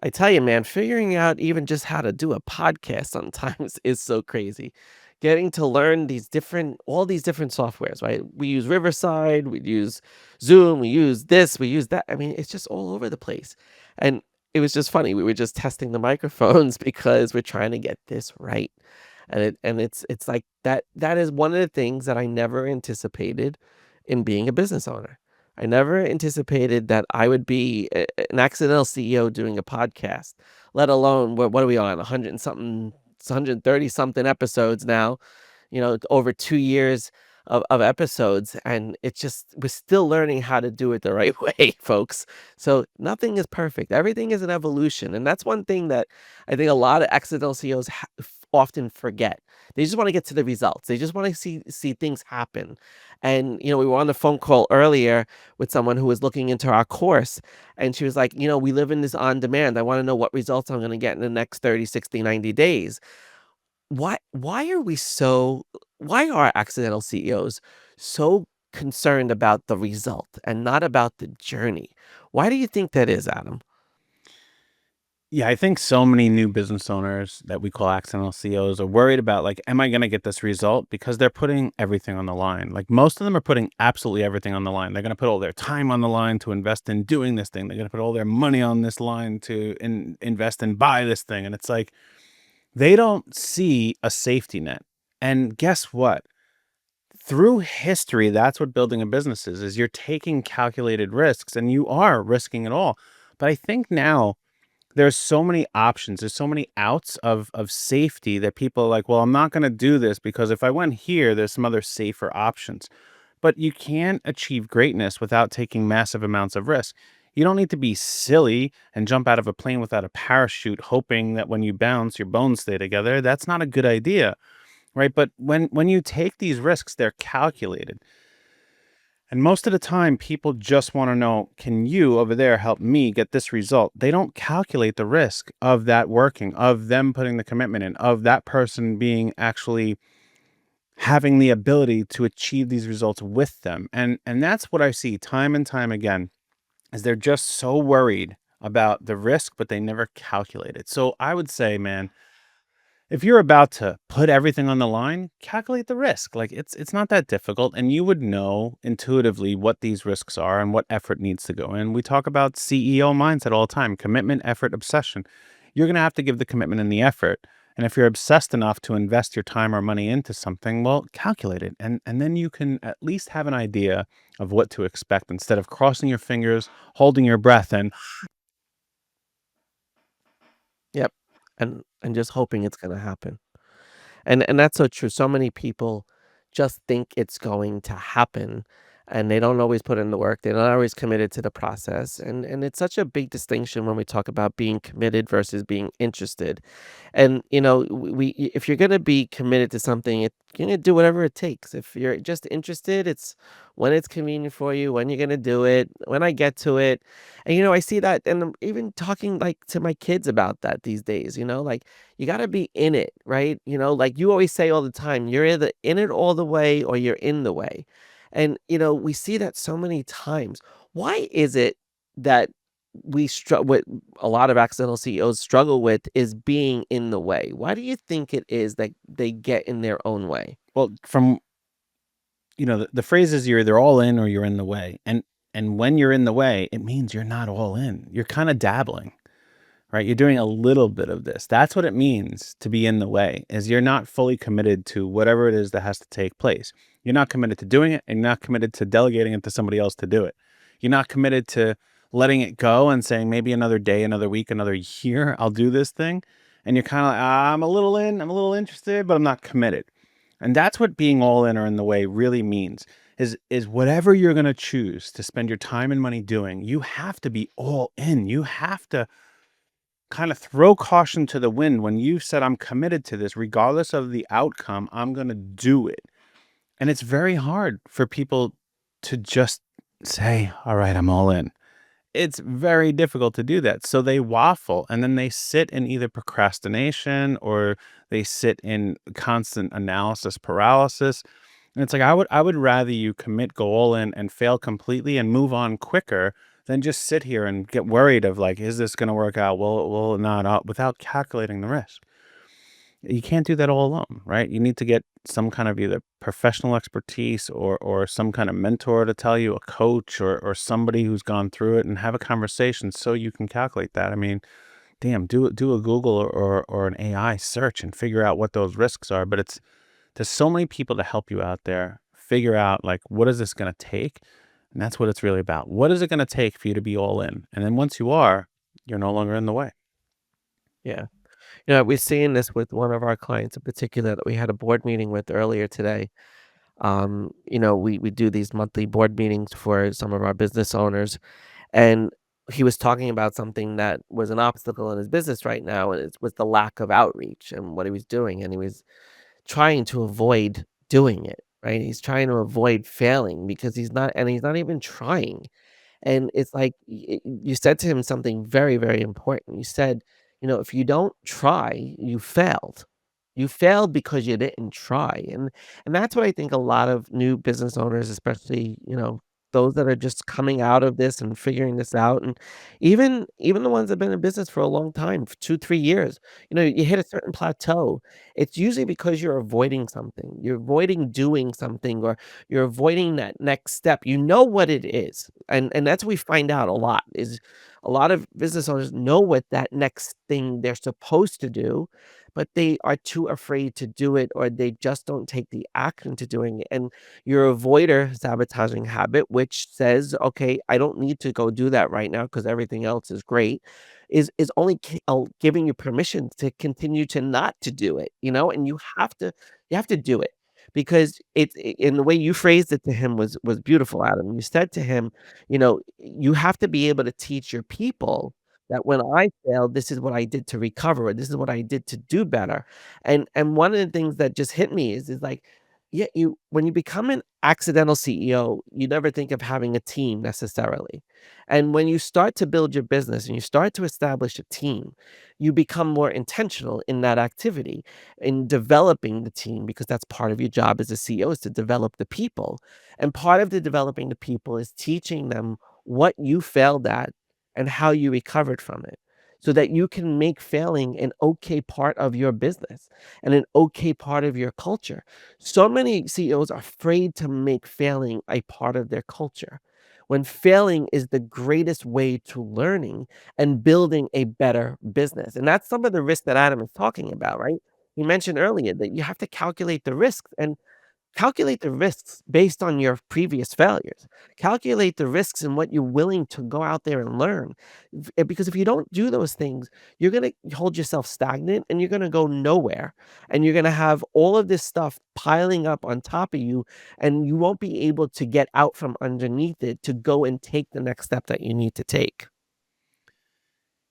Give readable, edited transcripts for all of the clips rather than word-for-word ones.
I tell you, man, figuring out even just how to do a podcast sometimes is so crazy. Getting to learn all these different softwares, right? We use Riverside, we use Zoom, we use this, we use that. I mean, it's just all over the place. And it was just funny. We were just testing the microphones because we're trying to get this right. And it's like that is one of the things that I never anticipated in being a business owner. I never anticipated that I would be an accidental CEO doing a podcast, let alone what are we on 100 and something, 130 something episodes now, over 2 years of episodes. And it's just, we're still learning how to do it the right way, folks. So nothing is perfect. Everything is an evolution. And that's one thing that I think a lot of accidental CEOs often forget. They just want to get to the results. They just want to see things happen. And we were on the phone call earlier with someone who was looking into our course, and she was like, we live in this on demand. I want to know what results I'm going to get in the next 30, 60, 90 days. Why are we so why are accidental CEOs so concerned about the result and not about the journey? Why do you think that is, Adam? Yeah, I think so many new business owners that we call accidental CEOs are worried about like, am I going to get this result? Because they're putting everything on the line. Like most of them are putting absolutely everything on the line. They're going to put all their time on the line to invest in doing this thing. They're going to put all their money on this line to invest and buy this thing. And it's like they don't see a safety net. And guess what? Through history, that's what building a business is you're taking calculated risks and you are risking it all. But I think now there's so many options. There's so many outs of safety that people are like, well, I'm not going to do this because if I went here, there's some other safer options. But you can't achieve greatness without taking massive amounts of risk. You don't need to be silly and jump out of a plane without a parachute, hoping that when you bounce, your bones stay together. That's not a good idea, right? But when you take these risks, they're calculated. And most of the time, people just want to know, can you over there help me get this result? They don't calculate the risk of that working, of them putting the commitment in, of that person being actually having the ability to achieve these results with them. And that's what I see time and time again, is they're just so worried about the risk, but they never calculate it. So I would say, man, if you're about to put everything on the line, calculate the risk. Like it's not that difficult and you would know intuitively what these risks are and what effort needs to go in. We talk about CEO mindset all the time, commitment, effort, obsession. You're going to have to give the commitment and the effort. And if you're obsessed enough to invest your time or money into something, well, calculate it. And then you can at least have an idea of what to expect instead of crossing your fingers, holding your breath and Yep. And just hoping it's going to happen. And that's so true. So many people just think it's going to happen, and they don't always put in the work. They're not always committed to the process. And it's such a big distinction when we talk about being committed versus being interested. And if you're gonna be committed to something, you're gonna do whatever it takes. If you're just interested, it's when it's convenient for you, when you're gonna do it, when I get to it. And I see that, and I'm even talking like to my kids about that these days. Like you got to be in it, right? Like you always say all the time, you're either in it all the way or you're in the way. And we see that so many times. Why is it that we struggle with a lot of accidental CEOs struggle with is being in the way? Why do you think it is that they get in their own way? well, from the phrase is you're either all in or you're in the way. And when you're in the way, it means you're not all in. You're kind of dabbling, right? You're doing a little bit of this. That's what it means to be in the way, is you're not fully committed to whatever it is that has to take place. You're not committed to doing it and you're not committed to delegating it to somebody else to do it. You're not committed to letting it go and saying maybe another day, another week, another year, I'll do this thing. And you're kind of like, I'm a little in, I'm a little interested, but I'm not committed. And that's what being all in or in the way really means, is whatever you're going to choose to spend your time and money doing, you have to be all in. You have to kind of throw caution to the wind when you said, I'm committed to this, regardless of the outcome, I'm going to do it. And it's very hard for people to just say, all right, I'm all in. It's very difficult to do that. So they waffle and then they sit in either procrastination or they sit in constant analysis paralysis. And it's like I would rather you commit, go all in and fail completely and move on quicker than just sit here and get worried of like, is this going to work out? Will it not? Without calculating the risk. You can't do that all alone, right? You need to get some kind of either professional expertise or some kind of mentor to tell you, a coach or somebody who's gone through it and have a conversation so you can calculate that. I mean, damn, do a Google or an AI search and figure out what those risks are. But there's so many people to help you out there figure out like what is this going to take, and that's what it's really about. What is it going to take for you to be all in? And then once you are, you're no longer in the way. Yeah. We're seeing this with one of our clients in particular that we had a board meeting with earlier today. We do these monthly board meetings for some of our business owners, and he was talking about something that was an obstacle in his business right now, and it was the lack of outreach and what he was doing, and he was trying to avoid doing it, right? He's trying to avoid failing because he's not even trying. And it's like you said to him something very, very important. You said, "If you don't try, you failed. You failed because you didn't try." And that's what I think a lot of new business owners, especially, those that are just coming out of this and figuring this out, and even the ones that have been in business for a long time, for 2, 3 years, you hit a certain plateau. It's usually because you're avoiding something. You're avoiding doing something, or you're avoiding that next step. You know what it is, and that's what we find out a lot, is a lot of business owners know what that next thing they're supposed to do, but they are too afraid to do it, or they just don't take the action to doing it. And your avoider sabotaging habit, which says, "Okay, I don't need to go do that right now because everything else is great," is only giving you permission to continue to not to do it, and you have to do it, because in the way you phrased it to him was beautiful, Adam. You said to him, "You have to be able to teach your people that when I failed, this is what I did to recover, or this is what I did to do better." And one of the things that just hit me is like, yeah, you when you become an accidental CEO, you never think of having a team necessarily. And when you start to build your business and you start to establish a team, you become more intentional in that activity, in developing the team, because that's part of your job as a CEO, is to develop the people. And part of the developing the people is teaching them what you failed at and how you recovered from it, so that you can make failing an okay part of your business and an okay part of your culture. So many CEOs are afraid to make failing a part of their culture, when failing is the greatest way to learning and building a better business. And that's some of the risks that Adam is talking about, right? He mentioned earlier that you have to calculate the risks, and calculate the risks based on your previous failures. Calculate the risks and what you're willing to go out there and learn. Because if you don't do those things, you're going to hold yourself stagnant and you're going to go nowhere. And you're going to have all of this stuff piling up on top of you, and you won't be able to get out from underneath it to go and take the next step that you need to take.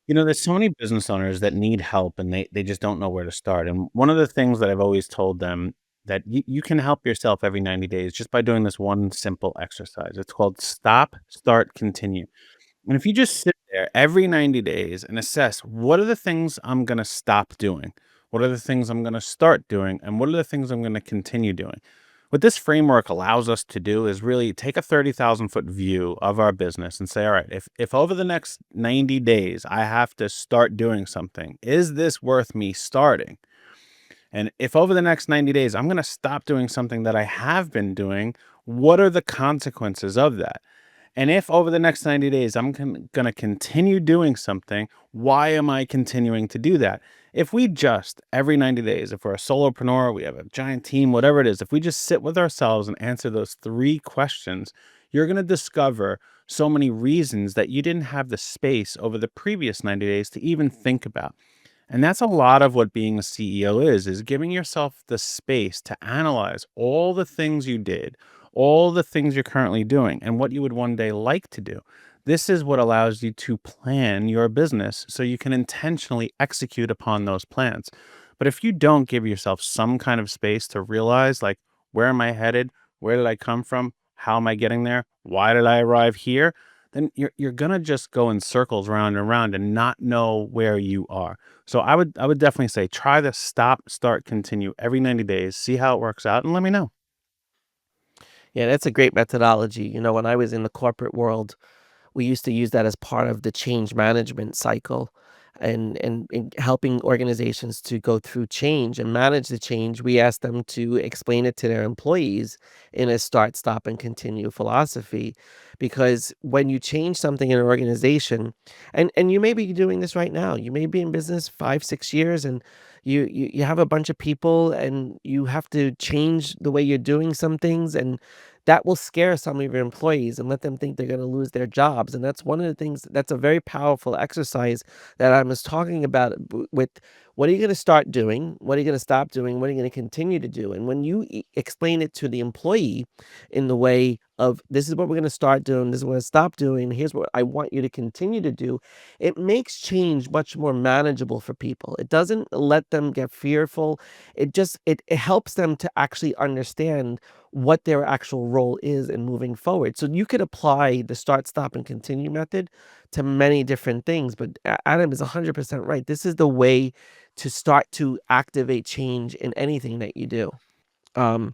There's so many business owners that need help and they just don't know where to start. And one of the things that I've always told them that you can help yourself every 90 days just by doing this one simple exercise. It's called stop, start, continue. And if you just sit there every 90 days and assess what are the things I'm going to stop doing? What are the things I'm going to start doing? And what are the things I'm going to continue doing? What this framework allows us to do is really take a 30,000-foot view of our business and say, all right, if over the next 90 days I have to start doing something, is this worth me starting? And if over the next 90 days I'm going to stop doing something that I have been doing, what are the consequences of that? And if over the next 90 days I'm going to continue doing something, why am I continuing to do that? If we just every 90 days, if we're a solopreneur, we have a giant team, whatever it is, if we just sit with ourselves and answer those three questions, you're going to discover so many reasons that you didn't have the space over the previous 90 days to even think about. And that's a lot of what being a CEO is giving yourself the space to analyze all the things you did, all the things you're currently doing, and what you would one day like to do. This is what allows you to plan your business so you can intentionally execute upon those plans. But if you don't give yourself some kind of space to realize, like, where am I headed? Where did I come from? How am I getting there? Why did I arrive here? Then you're gonna just go in circles round and round and not know where you are. So I would definitely say try the stop, start, continue every 90 days, see how it works out, and let me know. Yeah, that's a great methodology. When I was in the corporate world, We used to use that as part of the change management cycle, and helping organizations to go through change and manage the change. We ask them to explain it to their employees in a start, stop, and continue philosophy. Because when you change something in an organization, and you may be doing this right now, you may be in business 5, 6 years, and you have a bunch of people, and you have to change the way you're doing some things, and that will scare some of your employees and let them think they're going to lose their jobs. And that's one of the things, that's a very powerful exercise that I was talking about, with what are you going to start doing? What are you going to stop doing? What are you going to continue to do? And when you explain it to the employee in the way of, this is what we're going to start doing, this is what we're going to stop doing, here's what I want you to continue to do, it makes change much more manageable for people. It doesn't let them get fearful. It helps them to actually understand what their actual role is in moving forward. So you could apply the start, stop, and continue method to many different things. But Adam is 100% right. This is the way to start to activate change in anything that you do. Um,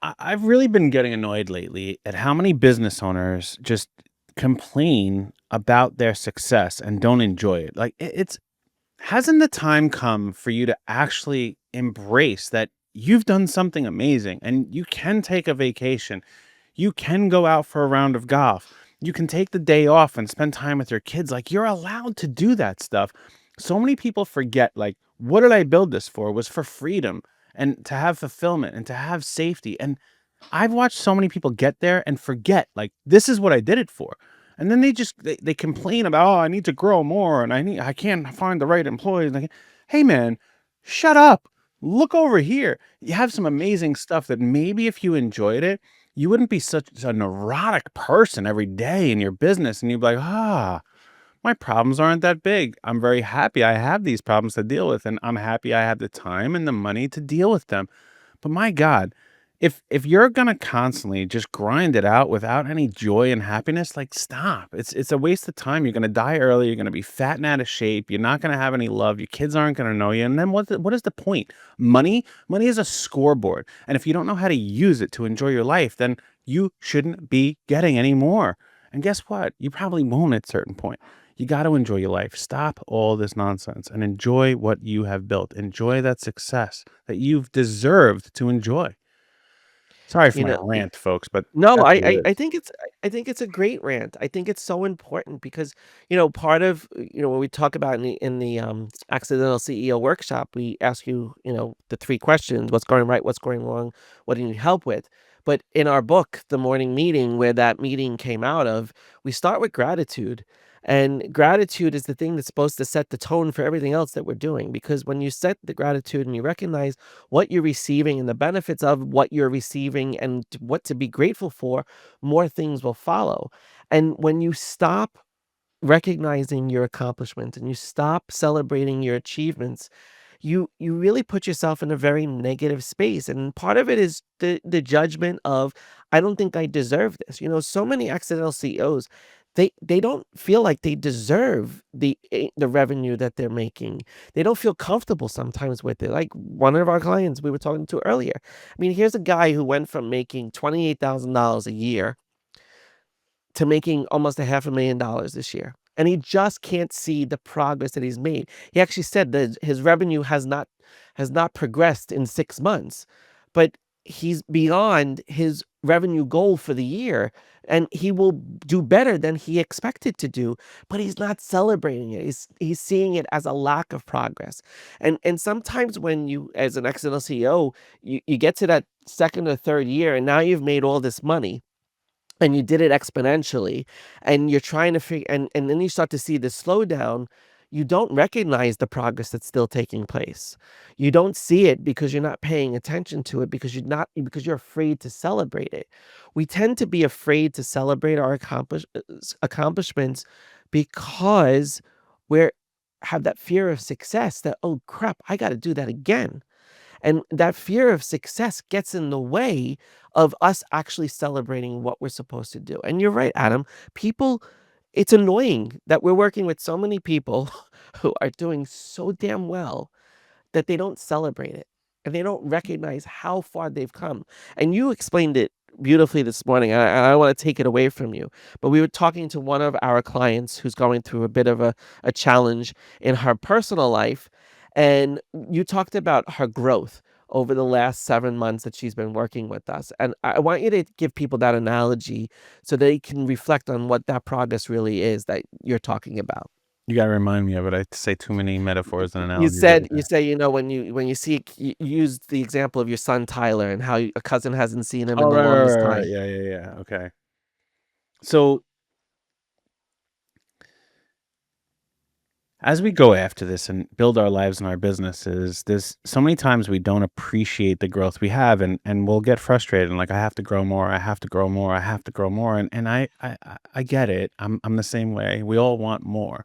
I've really been getting annoyed lately at how many business owners just complain about their success and don't enjoy it. Like it's hasn't the time come for you to actually embrace that you've done something amazing and you can take a vacation? You can go out for a round of golf. You can take the day off and spend time with your kids. Like you're allowed to do that stuff. So many people forget, like, what did I build this for? Was for freedom and to have fulfillment and to have safety. And I've watched so many people get there and forget, like, this is what I did it for. And then they complain about, oh, I need to grow more and I can't find the right employees. Like, hey man, shut up. Look over here. You have some amazing stuff that maybe if you enjoyed it, you wouldn't be such a neurotic person every day in your business. And you'd be like, my problems aren't that big. I'm very happy I have these problems to deal with, and I'm happy I have the time and the money to deal with them. But my God, if you're gonna constantly just grind it out without any joy and happiness, like stop. It's a waste of time. You're gonna die early. You're gonna be fat and out of shape. You're not gonna have any love. Your kids aren't gonna know you. And then what is the point? Money is a scoreboard. And if you don't know how to use it to enjoy your life, then you shouldn't be getting any more. And guess what? You probably won't at a certain point. You got to enjoy your life. Stop all this nonsense and enjoy what you have built. Enjoy that success that you've deserved to enjoy. Sorry for you my know, rant, folks, but No, that's I what it I I is. think it's a great rant. I think it's so important because, part of, when we talk about in the accidental CEO workshop, we ask you, the 3 questions: what's going right, what's going wrong, what do you need help with? But in our book, The Morning Meeting, where that meeting came out of, we start with gratitude. And gratitude is the thing that's supposed to set the tone for everything else that we're doing, because when you set the gratitude and you recognize what you're receiving and the benefits of what you're receiving and what to be grateful for, more things will follow. And when you stop recognizing your accomplishments and you stop celebrating your achievements, you really put yourself in a very negative space. And part of it is the judgment of, I don't think I deserve this. So many accidental CEOs, they don't feel like they deserve the revenue that they're making. They don't feel comfortable sometimes with it. Like one of our clients we were talking to earlier. I mean, here's a guy who went from making $28,000 a year to making almost a $500,000 this year. And he just can't see the progress that he's made. He actually said that his revenue has not progressed in 6 months, but he's beyond his revenue goal for the year, and he will do better than he expected to do, but he's not celebrating it. He's seeing it as a lack of progress. And sometimes when you, as an accidental CEO, you get to that second or third year and now you've made all this money and you did it exponentially, and you're trying to figure, and then you start to see the slowdown. You don't recognize the progress that's still taking place. You don't see it because you're not paying attention to it, because you're afraid to celebrate it. We tend to be afraid to celebrate our accomplishments because we're have that fear of success, that, oh crap, I got to do that again. And that fear of success gets in the way of us actually celebrating what we're supposed to do. And you're right, Adam. People, it's annoying that we're working with so many people who are doing so damn well that they don't celebrate it and they don't recognize how far they've come. And you explained it beautifully this morning, and I don't wanna take it away from you, but we were talking to one of our clients who's going through a bit of a challenge in her personal life, and you talked about her growth over the last 7 months that she's been working with us, and I want you to give people that analogy so they can reflect on what that progress really is that you're talking about. You gotta remind me of it. I say too many metaphors and You analogies said every you day. say, when you see you used the example of your son Tyler and how a cousin hasn't seen him in Oh, the right, right, longest right, right. time. Yeah, yeah, yeah. Okay. So as we go after this and build our lives and our businesses, there's so many times we don't appreciate the growth we have, and we'll get frustrated and like, I have to grow more, I have to grow more, I have to grow more. And I get it. I'm the same way. We all want more.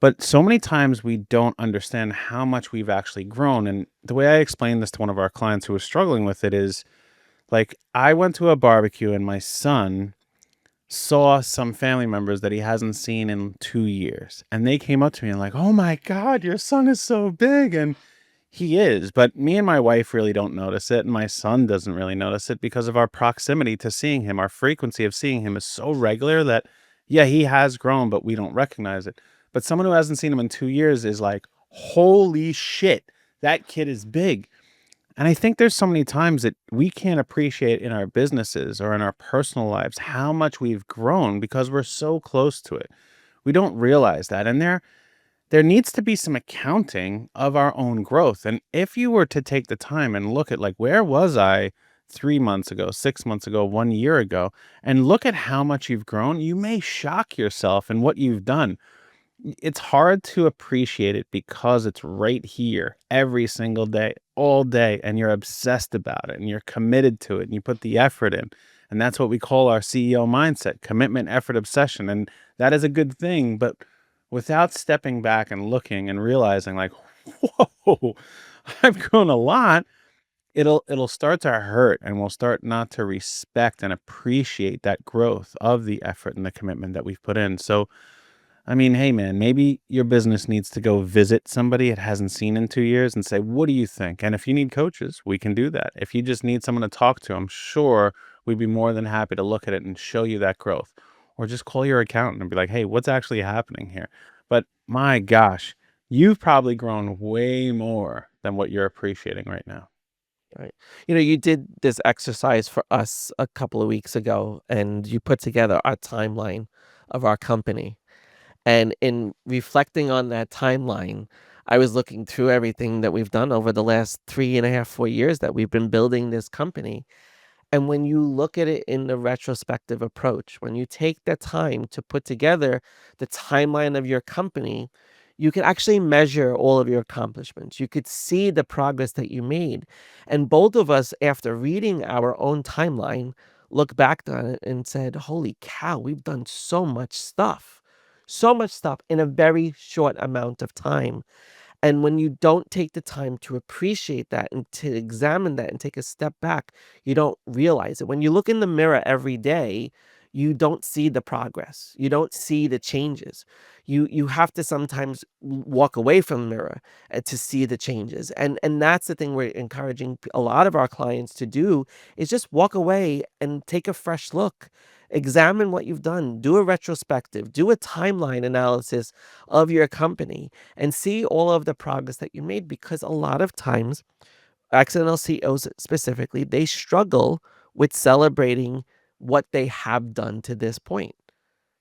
But so many times we don't understand how much we've actually grown. And the way I explained this to one of our clients who was struggling with it is like, I went to a barbecue and my son saw some family members that he hasn't seen in 2 years, and they came up to me and like, "Oh my god, your son is so big," and he is, but me and my wife really don't notice it, and my son doesn't really notice it because of our proximity to seeing him. Our frequency of seeing him is so regular that, yeah, he has grown, but we don't recognize it. But someone who hasn't seen him in 2 years is like, "Holy shit, that kid is big." And I think there's so many times that we can't appreciate in our businesses or in our personal lives how much we've grown because we're so close to it. We don't realize that. And there needs to be some accounting of our own growth. And if you were to take the time and look at like where was I 3 months ago, 6 months ago, 1 year ago, and look at how much you've grown, you may shock yourself in what you've done. It's hard to appreciate it because it's right here every single day, all day, and you're obsessed about it and you're committed to it and you put the effort in. And that's what we call our CEO mindset: commitment, effort, obsession. And that is a good thing. But without stepping back and looking and realizing, like, whoa, I've grown a lot, it'll start to hurt and we'll start not to respect and appreciate that growth of the effort and the commitment that we've put in. So I mean, hey man, maybe your business needs to go visit somebody it hasn't seen in 2 years and say, "What do you think?" And if you need coaches, we can do that. If you just need someone to talk to, I'm sure we'd be more than happy to look at it and show you that growth. Or just call your accountant and be like, "Hey, what's actually happening here?" But my gosh, you've probably grown way more than what you're appreciating right now. Right. You did this exercise for us a couple of weeks ago, and you put together our timeline of our company. And in reflecting on that timeline, I was looking through everything that we've done over the last 3.5, 4 years that we've been building this company. And when you look at it in the retrospective approach, when you take the time to put together the timeline of your company, you can actually measure all of your accomplishments. You could see the progress that you made. And both of us, after reading our own timeline, look back on it and said, holy cow, we've done so much stuff in a very short amount of time. And when you don't take the time to appreciate that and to examine that and take a step back, you don't realize it. When you look in the mirror every day, you don't see the progress. You don't see the changes. You have to sometimes walk away from the mirror to see the changes. And that's the thing we're encouraging a lot of our clients to do is just walk away and take a fresh look. Examine what you've done. Do a retrospective. Do a timeline analysis of your company and see all of the progress that you made because a lot of times accidental CEOs specifically, they struggle with celebrating what they have done to this point.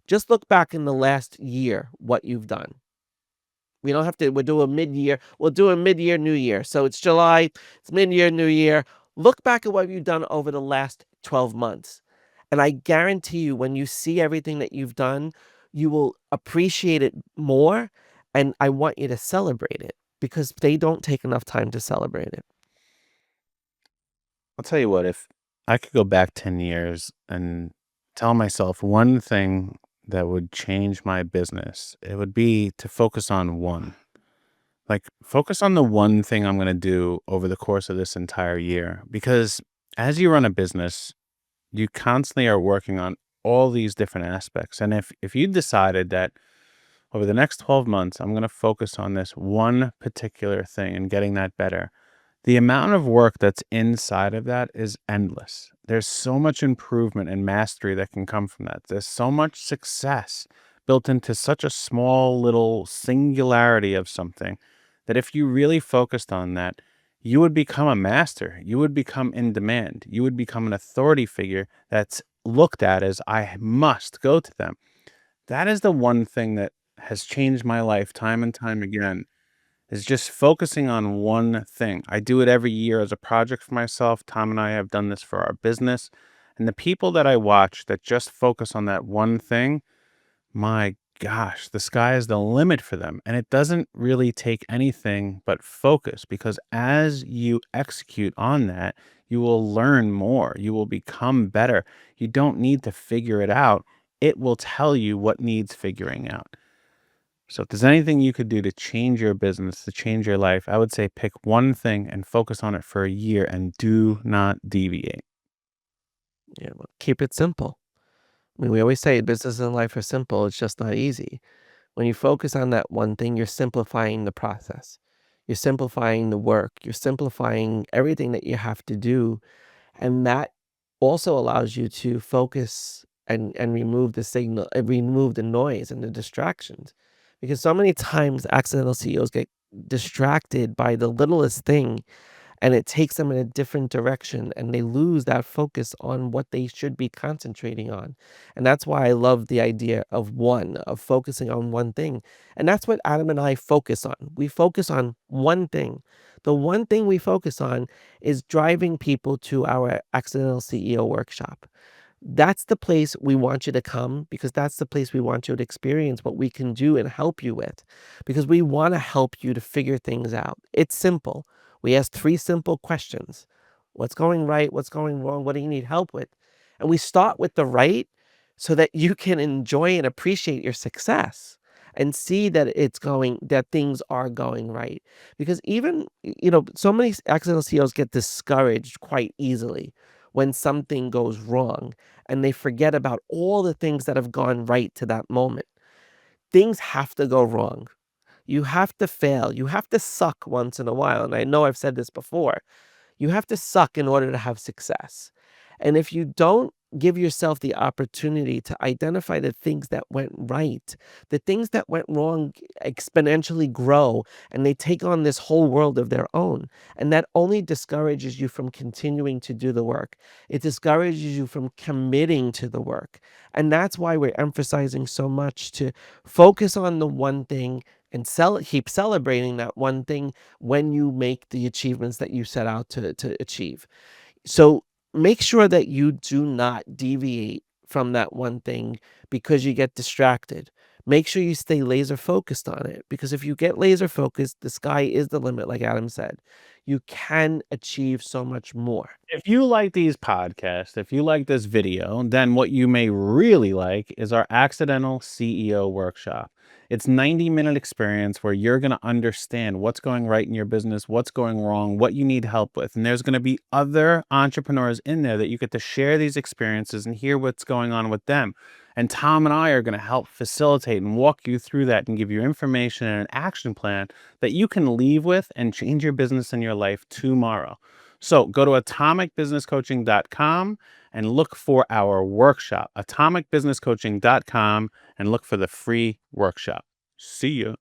Just look back in the last year what you've done. We don't have to we'll do a mid-year. We'll do a mid-year new year. So it's July, it's mid-year new year. Look back at what you've done over the last 12 months. And I guarantee you when you see everything that you've done, you will appreciate it more and I want you to celebrate it because they don't take enough time to celebrate it. I'll tell you what, if I could go back 10 years and tell myself one thing that would change my business, it would be to focus on one. Like, focus on the one thing I'm going to do over the course of this entire year. Because as you run a business, you constantly are working on all these different aspects. And if you decided that over the next 12 months, I'm going to focus on this one particular thing and getting that better, The amount of work that's inside of that is endless. There's so much improvement and mastery that can come from that. There's so much success built into such a small little singularity of something that if you really focused on that, you would become a master. You would become in demand. You would become an authority figure that's looked at as I must go to them. That is the one thing that has changed my life time and time again is just focusing on one thing. I do it every year as a project for myself. Tom and I have done this for our business. And the people that I watch that just focus on that one thing, my gosh, the sky is the limit for them. And it doesn't really take anything but focus because as you execute on that, you will learn more. You will become better. You don't need to figure it out. It will tell you what needs figuring out. So if there's anything you could do to change your business, to change your life, I would say pick one thing and focus on it for a year and do not deviate. Yeah, well, keep it simple. I mean, we always say business and life are simple, it's just not easy. When you focus on that one thing, you're simplifying the process. You're simplifying the work. You're simplifying everything that you have to do. And that also allows you to focus and remove the signal, remove the noise and the distractions. Because so many times accidental CEOs get distracted by the littlest thing and it takes them in a different direction and they lose that focus on what they should be concentrating on. And that's why I love the idea of of focusing on one thing. And that's what Adam and I focus on. We focus on one thing. The one thing we focus on is driving people to our accidental CEO workshop. That's the place we want you to come because that's the place we want you to experience what we can do and help you with because we want to help you to figure things out. It's simple. We ask three simple questions. What's going right? What's going wrong? What do you need help with? And we start with the right so that you can enjoy and appreciate your success and see that that things are going right. Because even, so many accidental CEOs get discouraged quite easily when something goes wrong and they forget about all the things that have gone right to that moment. Things have to go wrong. You have to fail. You have to suck once in a while. And I know I've said this before. You have to suck in order to have success. And if you don't give yourself the opportunity to identify the things that went right, the things that went wrong exponentially grow and they take on this whole world of their own. And that only discourages you from continuing to do the work. It discourages you from committing to the work. And that's why we're emphasizing so much to focus on the one thing and keep celebrating that one thing when you make the achievements that you set out to achieve. So make sure that you do not deviate from that one thing because you get distracted. Make sure you stay laser focused on it because if you get laser focused, the sky is the limit, like Adam said. You can achieve so much more. If you like these podcasts, if you like this video, then what you may really like is our accidental CEO workshop. It's 90-minute experience where you're going to understand what's going right in your business, what's going wrong, what you need help with. And there's going to be other entrepreneurs in there that you get to share these experiences and hear what's going on with them. And Tom and I are going to help facilitate and walk you through that and give you information and an action plan that you can leave with and change your business and your life tomorrow. So go to atomicbusinesscoaching.com and look for our workshop, atomicbusinesscoaching.com, and look for the free workshop. See you.